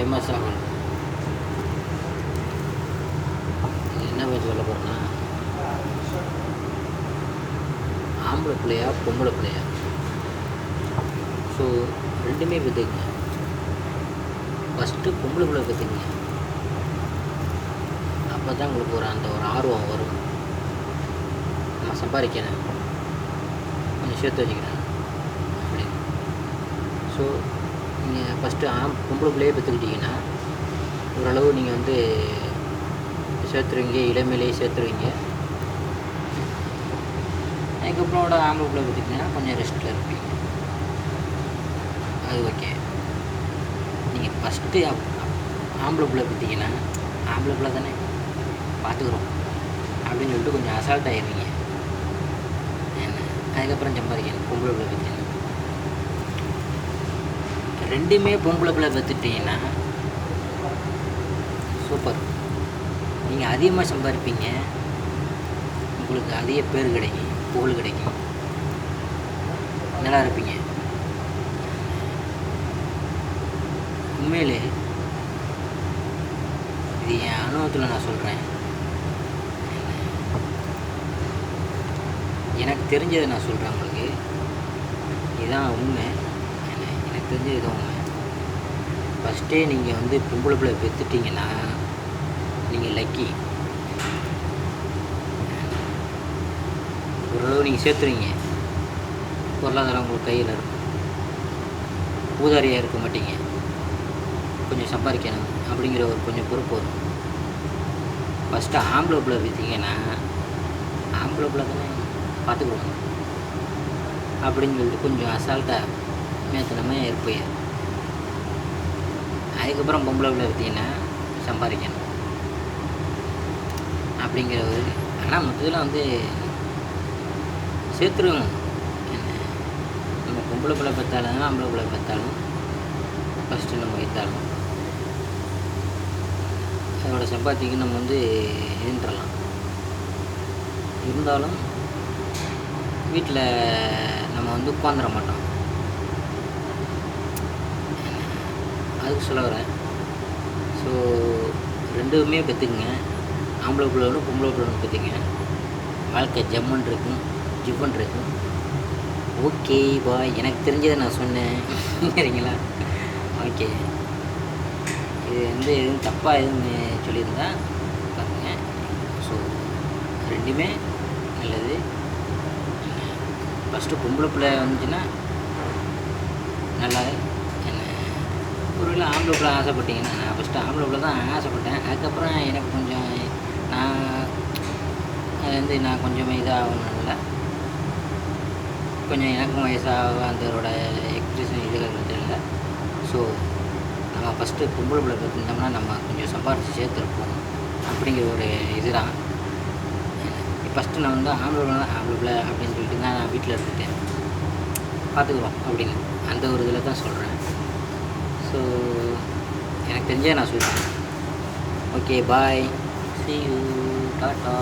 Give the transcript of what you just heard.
MS ஆகணும். என்ன பேர் சொல்ல போகிறேன்னா, ஆம்பளை பிள்ளையா பொம்பளை பிள்ளையா? ஸோ ரெண்டுமே பெற்றுக்குங்க. ஃபஸ்ட்டு பொம்பளை பிள்ளை பெற்றுக்குங்க. அப்போ தான் உங்களுக்கு ஒரு ஆர்வம் வரும். நம்ம சம்பாதிக்கிறேன், கொஞ்சம் சேர்த்து வச்சுக்கிறேன் அப்படின்னு. ஸோ நீங்கள் ஃபஸ்ட்டு பொம்பளை பிள்ளையே பெற்றுக்கிட்டிங்கன்னா ஓரளவு நீங்கள் வந்து சேர்த்துருவீங்க, இளமையிலேயே சேர்த்துருவீங்க. அதுக்கப்புறம் ஆம்பளை பிள்ளை பெற்றுக்கிட்டிங்கன்னா கொஞ்சம் ரெஸ்ட்டில் இருப்பீங்க. அது ஓகே. நீங்கள் ஃபஸ்ட்டு ஆம்பளை பிள்ளை பெற்றிங்கன்னா ஆம்பளை பிள்ளை தானே பார்த்துக்குறோம் அப்படின்னு சொல்லிட்டு கொஞ்சம் அசால்ட் ஆகிடுவீங்க. அதுக்கப்புறம் சம்பாதிக்கணும். பொம்பளை பிள்ளை பெற்றுக்கணும். ரெண்டுமே பொம்பளை பிள்ளை பெற்றுட்டிங்கன்னா சூப்பர். நீங்கள் அதிகமாக சம்பாதிப்பீங்க, உங்களுக்கு அதிக பேர் கிடைக்கும், புகழ் கிடைக்கும், நல்லா இருப்பீங்க. உண்மையிலே இது என் அனுபவத்தில் நான் சொல்கிறேன். எனக்கு தெரிஞ்சதை நான் சொல்கிறேன் உங்களுக்கு. இதுதான் உண்மை. எனக்கு தெரிஞ்சது இதுதான் உண்மை. ஃபஸ்ட்டே நீங்கள் வந்து பொம்பளை பிள்ளை பெற்றுட்டிங்கன்னா நீங்கள் லக்கி. ஓரளவு நீங்கள் சேர்த்துருவீங்க. பொருளாதாரம் உங்களுக்கு கையில் இருக்கும். ஊதாரியாக இருக்க மாட்டீங்க. கொஞ்சம் சம்பாதிக்கணும் அப்படிங்கிற ஒரு கொஞ்சம் பொறுப்பு வரும். ஃபஸ்ட்டு ஆம்பளை பிள்ளை பெற்றீங்கன்னா ஆம்பளை பிள்ளை தானே பார்த்துக்குவாங்க அப்படின்னு சொல்லிட்டு கொஞ்சம் அசால்ட்டாக மேத்தனமாக இருப்பீங்க. அதுக்கப்புறம் பொம்பளை பிள்ளை பெற்றீங்கன்னா சம்பாதிக்கணும் அப்படிங்கிற ஒரு. ஆனால் மொத்தத்தில் வந்து சேர்த்துருவோம். நம்ம பொம்பளை பிள்ளை பெற்றாலும் ஆம்பளை பிள்ளை பெற்றாலும் ஃபஸ்ட்டு நம்ம இருந்தாலும் அதோட சம்பாத்திக்கு நம்ம வந்து இருந்துடலாம். இருந்தாலும் வீட்டில் நம்ம வந்து உட்காந்துட மாட்டோம். அதுக்கு சொல்ல வரேன். ஸோ ரெண்டுமே பெற்றுக்குங்க. ஆம்பளை பிள்ளையோட பொம்பளை பிள்ளையோட பெற்றுங்க. வாழ்க்கை ஜம்முன் இருக்கும், ஜிவ்வன் இருக்கும். Okay bye. எனக்கு தெரிஞ்சதை நான் சொன்னேன். சரிங்களா? ஓகே. இது வந்து எதுவும் தப்பாக எதுவும் சொல்லியிருந்தா பாருங்க. ஸோ ரெண்டுமே நல்லது. ஃபஸ்ட்டு பொம்பளை பிள்ளை வந்துச்சுன்னா நல்லா. ஒருவேளை ஆம்பளை பிள்ளை ஆசைப்பட்டீங்கன்னா, நான் ஃபஸ்ட்டு ஆம்பளை பிள்ளை தான் ஆசைப்பட்டேன். அதுக்கப்புறம் எனக்கு கொஞ்சம் அது வந்து நான் கொஞ்சம் இதாகணும்ல, கொஞ்சம் எனக்கும் வயசாக அதோட எக்ஸ்பிரஷன் இதுகள் தெரியல. ஸோ நம்ம ஃபஸ்ட்டு பொம்பளை பிள்ளை பெற்றிருந்தோம்னா நம்ம கொஞ்சம் சம்பாரித்து சேர்த்துருப்போம் அப்படிங்கிற ஒரு இதுதான். ஃபஸ்ட்டு நான் வந்து ஆம்பளை பிள்ளை அப்படின்னு சொல்லிட்டு தான் நான் வீட்டில் இருந்துட்டேன், பார்த்துக்குறோம் அப்படின்னு அந்த ஒரு இதில் தான் சொல்கிறேன். ஸோ எனக்கு தெரிஞ்சே நான் சொல்கிறேன். Okay bye, see you, tata.